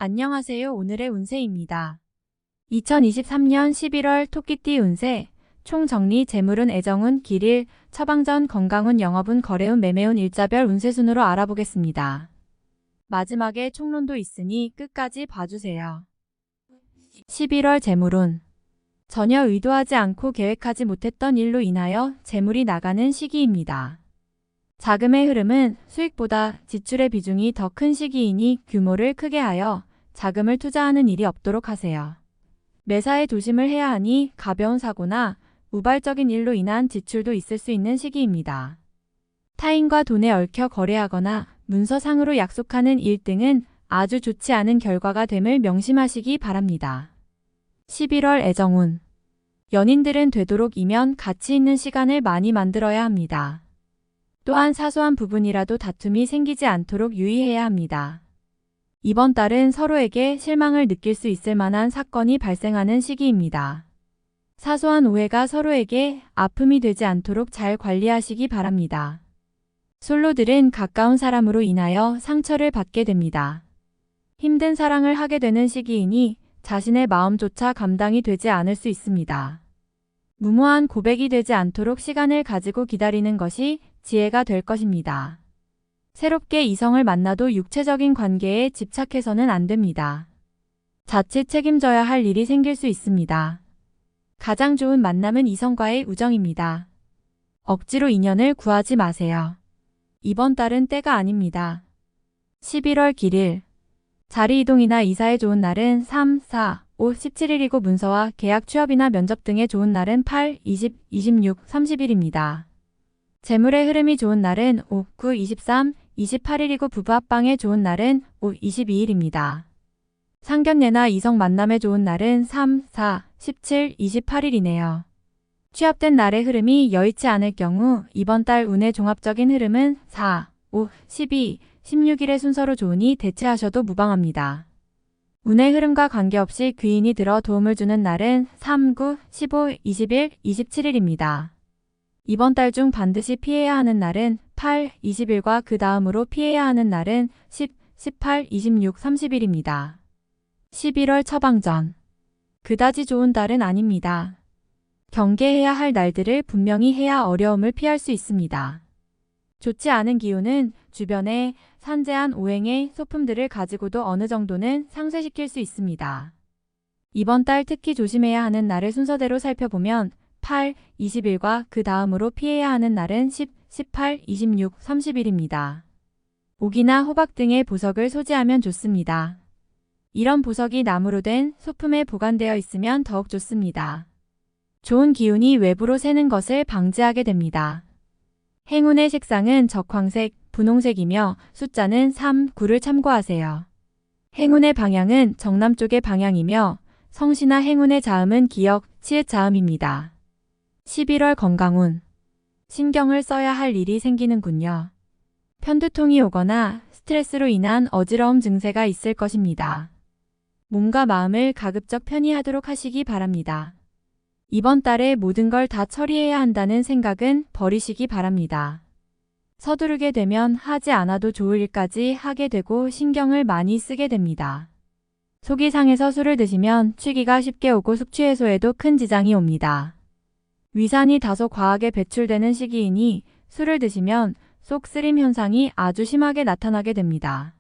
안녕하세요. 오늘의 운세입니다. 2023년 11월 토끼띠 운세, 총정리 재물운 애정운 길일, 처방전 건강운 영업운 거래운 매매운 일자별 운세 순으로 알아보겠습니다. 마지막에 총론도 있으니 끝까지 봐주세요. 11월 재물운. 전혀 의도하지 않고 계획하지 못했던 일로 인하여 재물이 나가는 시기입니다. 자금의 흐름은 수익보다 지출의 비중이 더 큰 시기이니 규모를 크게 하여 자금을 투자하는 일이 없도록 하세요. 매사에 조심을 해야 하니 가벼운 사고나 우발적인 일로 인한 지출도 있을 수 있는 시기입니다. 타인과 돈에 얽혀 거래하거나 문서상으로 약속하는 일 등은 아주 좋지 않은 결과가 됨을 명심하시기 바랍니다. 11월 애정운. 연인들은 되도록 이면 가치 있는 시간을 많이 만들어야 합니다. 또한 사소한 부분이라도 다툼이 생기지 않도록 유의해야 합니다. 이번 달은 서로에게 실망을 느낄 수 있을 만한 사건이 발생하는 시기입니다. 사소한 오해가 서로에게 아픔이 되지 않도록 잘 관리하시기 바랍니다. 솔로들은 가까운 사람으로 인하여 상처를 받게 됩니다. 힘든 사랑을 하게 되는 시기이니 자신의 마음조차 감당이 되지 않을 수 있습니다. 무모한 고백이 되지 않도록 시간을 가지고 기다리는 것이 지혜가 될 것입니다. 새롭게 이성을 만나도 육체적인 관계에 집착해서는 안 됩니다. 자칫 책임져야 할 일이 생길 수 있습니다. 가장 좋은 만남은 이성과의 우정입니다. 억지로 인연을 구하지 마세요. 이번 달은 때가 아닙니다. 11월 길일. 자리 이동이나 이사에 좋은 날은 3, 4, 5, 17일이고 문서와 계약 취업이나 면접 등에 좋은 날은 8, 20, 26, 30일입니다. 재물의 흐름이 좋은 날은 5, 9, 23, 28일이고 부부 합방에 좋은 날은 5, 22일입니다. 상견례나 이성 만남에 좋은 날은 3, 4, 17, 28일이네요. 취업된 날의 흐름이 여의치 않을 경우 이번 달 운의 종합적인 흐름은 4, 5, 12, 16일의 순서로 좋으니 대체하셔도 무방합니다. 운의 흐름과 관계없이 귀인이 들어 도움을 주는 날은 3, 9, 15, 21, 27일입니다. 이번 달 중 반드시 피해야 하는 날은 8, 20일과 그 다음으로 피해야 하는 날은 10, 18, 26, 30일입니다. 11월 처방전. 그다지 좋은 달은 아닙니다. 경계해야 할 날들을 분명히 해야 어려움을 피할 수 있습니다. 좋지 않은 기운은 주변에 산재한 오행의 소품들을 가지고도 어느 정도는 상쇄시킬 수 있습니다. 이번 달 특히 조심해야 하는 날을 순서대로 살펴보면 8, 20일과 그 다음으로 피해야 하는 날은 10, 18, 26, 30일입니다. 옥이나 호박 등의 보석을 소지하면 좋습니다. 이런 보석이 나무로 된 소품에 보관되어 있으면 더욱 좋습니다. 좋은 기운이 외부로 새는 것을 방지하게 됩니다. 행운의 색상은 적황색, 분홍색이며 숫자는 3, 9를 참고하세요. 행운의 방향은 정남쪽의 방향이며 성시나 행운의 자음은 기역, 치읓 자음입니다. 11월 건강운. 신경을 써야 할 일이 생기는군요. 편두통이 오거나 스트레스로 인한 어지러움 증세가 있을 것입니다. 몸과 마음을 가급적 편히 하도록 하시기 바랍니다. 이번 달에 모든 걸 다 처리해야 한다는 생각은 버리시기 바랍니다. 서두르게 되면 하지 않아도 좋을 일까지 하게 되고 신경을 많이 쓰게 됩니다. 속이 상해서 술을 드시면 취기가 쉽게 오고 숙취 해소에도 큰 지장이 옵니다. 위산이 다소 과하게 배출되는 시기이니 술을 드시면 속 쓰림 현상이 아주 심하게 나타나게 됩니다.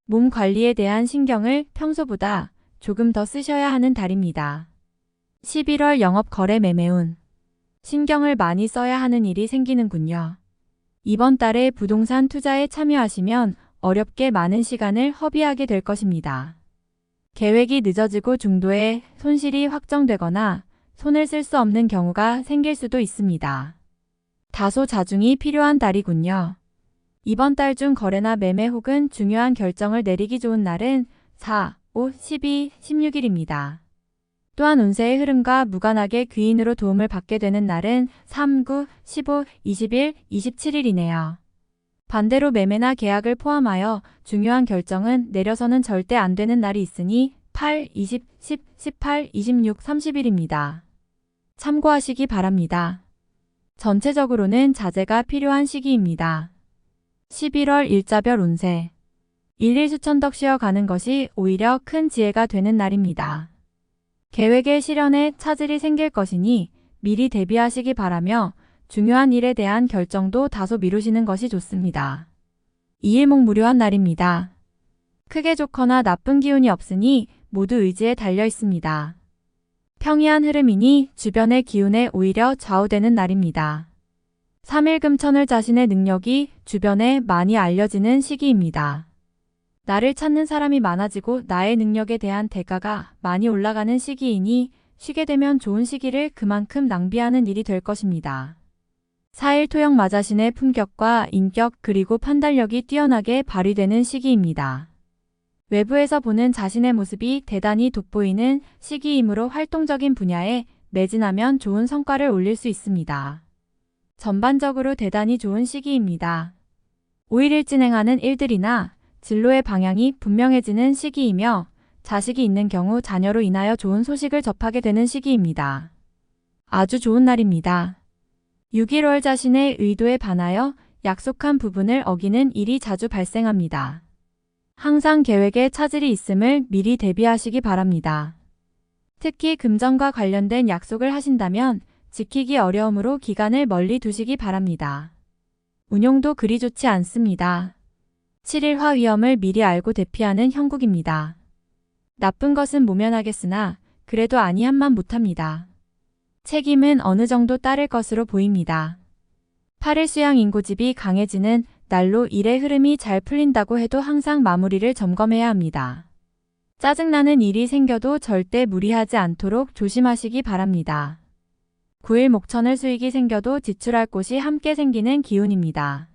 몸 관리에 대한 신경을 평소보다 조금 더 쓰셔야 하는 달입니다. 11월 영업 거래 매매운. 신경을 많이 써야 하는 일이 생기는군요. 이번 달에 부동산 투자에 참여하시면 어렵게 많은 시간을 허비하게 될 것입니다. 계획이 늦어지고 중도에 손실이 확정되거나 손을 쓸 수 없는 경우가 생길 수도 있습니다. 다소 자중이 필요한 달이군요. 이번 달 중 거래나 매매 혹은 중요한 결정을 내리기 좋은 날은 4, 5, 12, 16일입니다. 또한 운세의 흐름과 무관하게 귀인으로 도움을 받게 되는 날은 3, 9, 15, 21, 27일이네요. 반대로 매매나 계약을 포함하여 중요한 결정은 내려서는 절대 안 되는 날이 있으니 8, 20, 10, 18, 26, 30일입니다. 참고하시기 바랍니다. 전체적으로는 자제가 필요한 시기입니다. 11월 일자별 운세. 일일 수천덕 쉬어가는 것이 오히려 큰 지혜가 되는 날입니다. 계획의 실현에 차질이 생길 것이니 미리 대비하시기 바라며 중요한 일에 대한 결정도 다소 미루시는 것이 좋습니다. 이일목무료한 날입니다. 크게 좋거나 나쁜 기운이 없으니 모두 의지에 달려 있습니다. 평이한 흐름이니 주변의 기운에 오히려 좌우되는 날입니다. 3일 금천을 자신의 능력이 주변에 많이 알려지는 시기입니다. 나를 찾는 사람이 많아지고 나의 능력에 대한 대가가 많이 올라가는 시기이니 쉬게 되면 좋은 시기를 그만큼 낭비하는 일이 될 것입니다. 4일 토형 마자신의 품격과 인격 그리고 판단력이 뛰어나게 발휘되는 시기입니다. 외부에서 보는 자신의 모습이 대단히 돋보이는 시기이므로 활동적인 분야에 매진하면 좋은 성과를 올릴 수 있습니다. 전반적으로 대단히 좋은 시기입니다. 5일을 진행하는 일들이나 진로의 방향이 분명해지는 시기이며 자식이 있는 경우 자녀로 인하여 좋은 소식을 접하게 되는 시기입니다. 아주 좋은 날입니다. 6.1월 자신의 의도에 반하여 약속한 부분을 어기는 일이 자주 발생합니다. 항상 계획에 차질이 있음을 미리 대비하시기 바랍니다. 특히 금전과 관련된 약속을 하신다면 지키기 어려우므로 기간을 멀리 두시기 바랍니다. 운용도 그리 좋지 않습니다. 7일 화위험을 미리 알고 대피하는 형국입니다. 나쁜 것은 모면하겠으나 그래도 아니한만 못합니다. 책임은 어느 정도 따를 것으로 보입니다. 8일 수양 인고집이 강해지는 날로 일의 흐름이 잘 풀린다고 해도 항상 마무리를 점검해야 합니다. 짜증나는 일이 생겨도 절대 무리하지 않도록 조심하시기 바랍니다. 9일 목천을 수익이 생겨도 지출할 곳이 함께 생기는 기운입니다.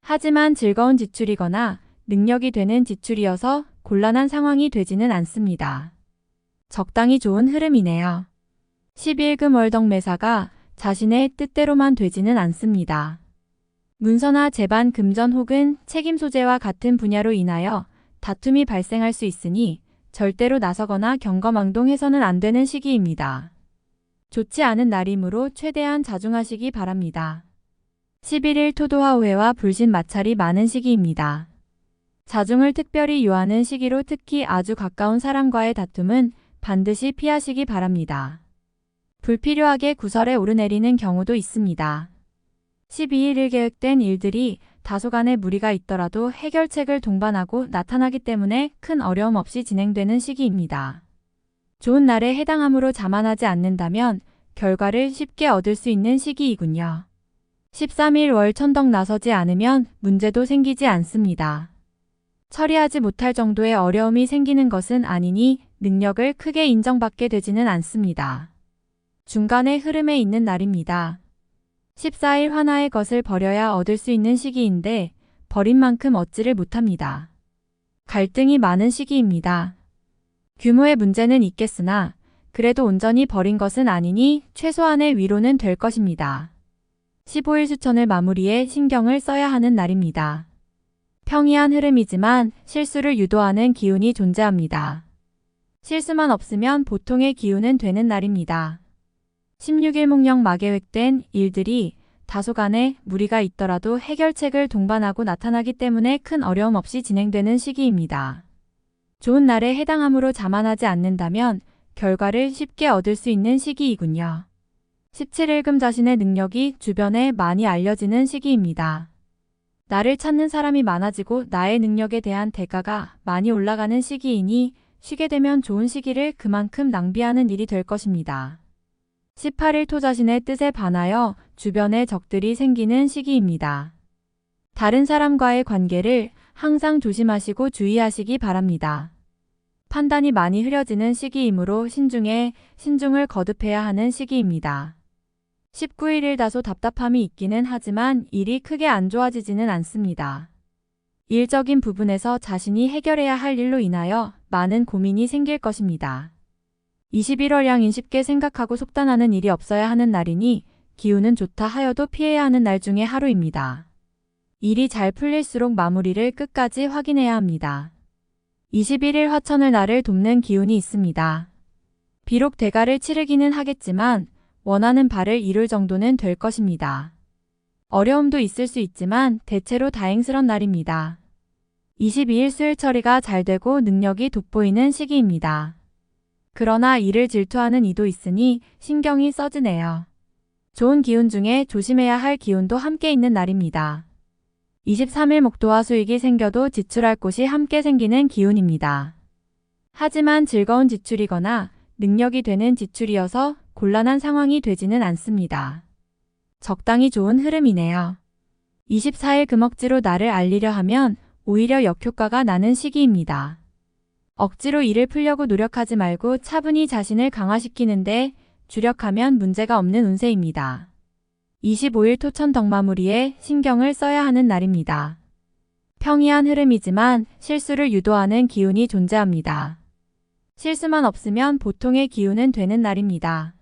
하지만 즐거운 지출이거나 능력이 되는 지출이어서 곤란한 상황이 되지는 않습니다. 적당히 좋은 흐름이네요. 11금 월덕매사가 자신의 뜻대로만 되지는 않습니다. 문서나 재반 금전 혹은 책임 소재와 같은 분야로 인하여 다툼이 발생할 수 있으니 절대로 나서거나 경거망동해서는 안 되는 시기입니다. 좋지 않은 날이므로 최대한 자중하시기 바랍니다. 11일 토도화오해와 불신 마찰이 많은 시기입니다. 자중을 특별히 요하는 시기로 특히 아주 가까운 사람과의 다툼은 반드시 피하시기 바랍니다. 불필요하게 구설에 오르내리는 경우도 있습니다. 12일을 계획된 일들이 다소간의 무리가 있더라도 해결책을 동반하고 나타나기 때문에 큰 어려움 없이 진행되는 시기입니다. 좋은 날에 해당함으로 자만하지 않는다면 결과를 쉽게 얻을 수 있는 시기이군요. 13일 월 천덕 나서지 않으면 문제도 생기지 않습니다. 처리하지 못할 정도의 어려움이 생기는 것은 아니니 능력을 크게 인정받게 되지는 않습니다. 중간의 흐름에 있는 날입니다. 14일 하나의 것을 버려야 얻을 수 있는 시기인데 버린 만큼 얻지를 못합니다. 갈등이 많은 시기입니다. 규모의 문제는 있겠으나 그래도 온전히 버린 것은 아니니 최소한의 위로는 될 것입니다. 15일 수천을 마무리해 신경을 써야 하는 날입니다. 평이한 흐름이지만 실수를 유도하는 기운이 존재합니다. 실수만 없으면 보통의 기운은 되는 날입니다. 16일 목령 마계획된 일들이 다소간의 무리가 있더라도 해결책을 동반하고 나타나기 때문에 큰 어려움 없이 진행되는 시기입니다. 좋은 날에 해당함으로 자만하지 않는다면 결과를 쉽게 얻을 수 있는 시기이군요. 17일금 자신의 능력이 주변에 많이 알려지는 시기입니다. 나를 찾는 사람이 많아지고 나의 능력에 대한 대가가 많이 올라가는 시기이니 쉬게 되면 좋은 시기를 그만큼 낭비하는 일이 될 것입니다. 18일 토 자신의 뜻에 반하여 주변에 적들이 생기는 시기입니다. 다른 사람과의 관계를 항상 조심하시고 주의하시기 바랍니다. 판단이 많이 흐려지는 시기이므로 신중을 거듭해야 하는 시기입니다. 19일 다소 답답함이 있기는 하지만 일이 크게 안 좋아지지는 않습니다. 일적인 부분에서 자신이 해결해야 할 일로 인하여 많은 고민이 생길 것입니다. 21월양인 쉽게 생각하고 속단하는 일이 없어야 하는 날이니 기운은 좋다 하여도 피해야 하는 날 중에 하루입니다. 일이 잘 풀릴수록 마무리를 끝까지 확인해야 합니다. 21일 화천을 나를 돕는 기운이 있습니다. 비록 대가를 치르기는 하겠지만 원하는 바를 이룰 정도는 될 것입니다. 어려움도 있을 수 있지만 대체로 다행스런 날입니다. 22일 수일 처리가 잘 되고 능력이 돋보이는 시기입니다. 그러나 일을 질투하는 이도 있으니 신경이 써지네요. 좋은 기운 중에 조심해야 할 기운도 함께 있는 날입니다. 23일 목토와 수익이 생겨도 지출할 곳이 함께 생기는 기운입니다. 하지만 즐거운 지출이거나 능력이 되는 지출이어서 곤란한 상황이 되지는 않습니다. 적당히 좋은 흐름이네요. 24일 금억지로 나를 알리려 하면 오히려 역효과가 나는 시기입니다. 억지로 일을 풀려고 노력하지 말고 차분히 자신을 강화시키는데 주력하면 문제가 없는 운세입니다. 25일 토천 덕마무리에 신경을 써야 하는 날입니다. 평이한 흐름이지만 실수를 유도하는 기운이 존재합니다. 실수만 없으면 보통의 기운은 되는 날입니다.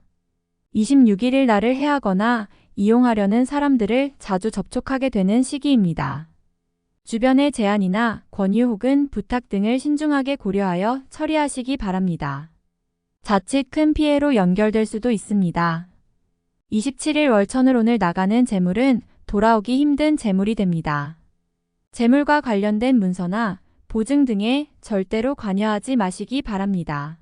26일 날을 해하거나 이용하려는 사람들을 자주 접촉하게 되는 시기입니다. 주변의 제안이나 권유 혹은 부탁 등을 신중하게 고려하여 처리하시기 바랍니다. 자칫 큰 피해로 연결될 수도 있습니다. 27일 월천을 오늘 나가는 재물은 돌아오기 힘든 재물이 됩니다. 재물과 관련된 문서나 보증 등에 절대로 관여하지 마시기 바랍니다.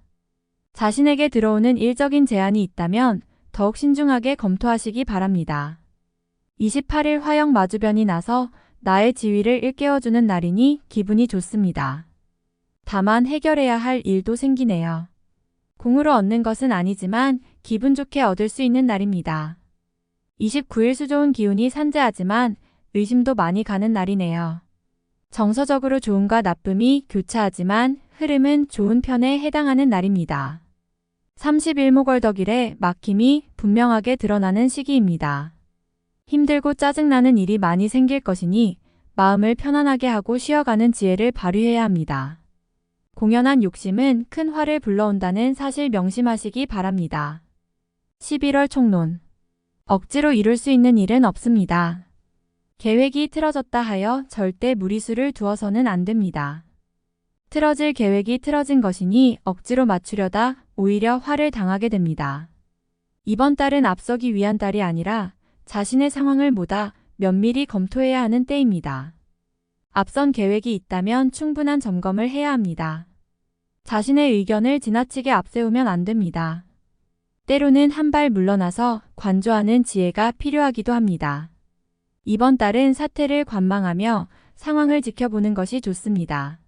자신에게 들어오는 일적인 제안이 있다면 더욱 신중하게 검토하시기 바랍니다. 28일 화영 마주변이 나서 나의 지위를 일깨워주는 날이니 기분이 좋습니다. 다만 해결해야 할 일도 생기네요. 공으로 얻는 것은 아니지만 기분 좋게 얻을 수 있는 날입니다. 29일 수좋은 기운이 산재하지만 의심도 많이 가는 날이네요. 정서적으로 좋음과 나쁨이 교차하지만 흐름은 좋은 편에 해당하는 날입니다. 30일 목월덕일에 막힘이 분명하게 드러나는 시기입니다. 힘들고 짜증나는 일이 많이 생길 것이니 마음을 편안하게 하고 쉬어가는 지혜를 발휘해야 합니다. 공연한 욕심은 큰 화를 불러온다는 사실 명심하시기 바랍니다. 11월 총론. 억지로 이룰 수 있는 일은 없습니다. 계획이 틀어졌다 하여 절대 무리수를 두어서는 안 됩니다. 틀어질 계획이 틀어진 것이니 억지로 맞추려다 오히려 화를 당하게 됩니다. 이번 달은 앞서기 위한 달이 아니라 자신의 상황을 보다 면밀히 검토해야 하는 때입니다. 앞선 계획이 있다면 충분한 점검을 해야 합니다. 자신의 의견을 지나치게 앞세우면 안 됩니다. 때로는 한 발 물러나서 관조하는 지혜가 필요하기도 합니다. 이번 달은 사태를 관망하며 상황을 지켜보는 것이 좋습니다.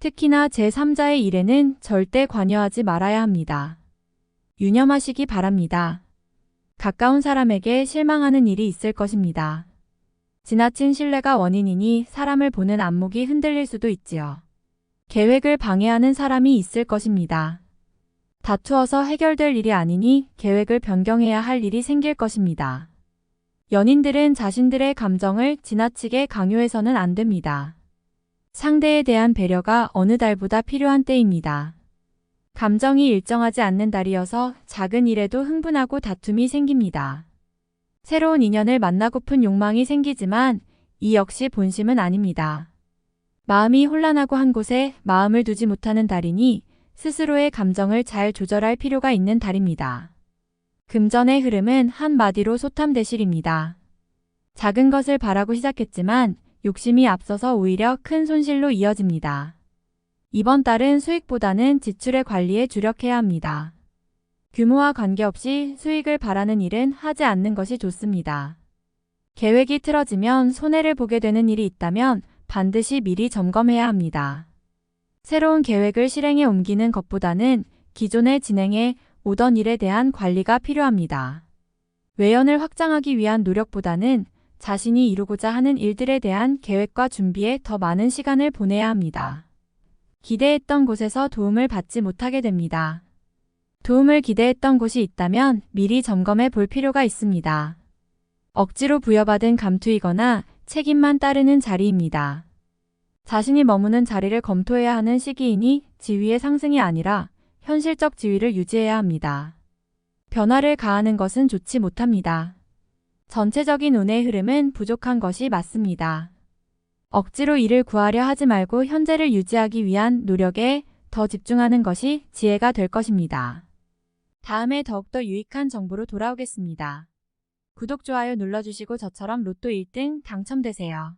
특히나 제3자의 일에는 절대 관여하지 말아야 합니다. 유념하시기 바랍니다. 가까운 사람에게 실망하는 일이 있을 것입니다. 지나친 신뢰가 원인이니 사람을 보는 안목이 흔들릴 수도 있지요. 계획을 방해하는 사람이 있을 것입니다. 다투어서 해결될 일이 아니니 계획을 변경해야 할 일이 생길 것입니다. 연인들은 자신들의 감정을 지나치게 강요해서는 안 됩니다. 상대에 대한 배려가 어느 달보다 필요한 때입니다. 감정이 일정하지 않는 달이어서 작은 일에도 흥분하고 다툼이 생깁니다. 새로운 인연을 만나고픈 욕망이 생기지만 이 역시 본심은 아닙니다. 마음이 혼란하고 한 곳에 마음을 두지 못하는 달이니 스스로의 감정을 잘 조절할 필요가 있는 달입니다. 금전의 흐름은 한마디로 소탐대실입니다. 작은 것을 바라고 시작했지만 욕심이 앞서서 오히려 큰 손실로 이어집니다. 이번 달은 수익보다는 지출의 관리에 주력해야 합니다. 규모와 관계없이 수익을 바라는 일은 하지 않는 것이 좋습니다. 계획이 틀어지면 손해를 보게 되는 일이 있다면 반드시 미리 점검해야 합니다. 새로운 계획을 실행에 옮기는 것보다는 기존에 진행해 오던 일에 대한 관리가 필요합니다. 외연을 확장하기 위한 노력보다는 자신이 이루고자 하는 일들에 대한 계획과 준비에 더 많은 시간을 보내야 합니다. 기대했던 곳에서 도움을 받지 못하게 됩니다. 도움을 기대했던 곳이 있다면 미리 점검해 볼 필요가 있습니다. 억지로 부여받은 감투이거나 책임만 따르는 자리입니다. 자신이 머무는 자리를 검토해야 하는 시기이니 지위의 상승이 아니라 현실적 지위를 유지해야 합니다. 변화를 가하는 것은 좋지 못합니다. 전체적인 운의 흐름은 부족한 것이 맞습니다. 억지로 일을 구하려 하지 말고 현재를 유지하기 위한 노력에 더 집중하는 것이 지혜가 될 것입니다. 다음에 더욱더 유익한 정보로 돌아오겠습니다. 구독, 좋아요 눌러주시고 저처럼 로또 1등 당첨되세요.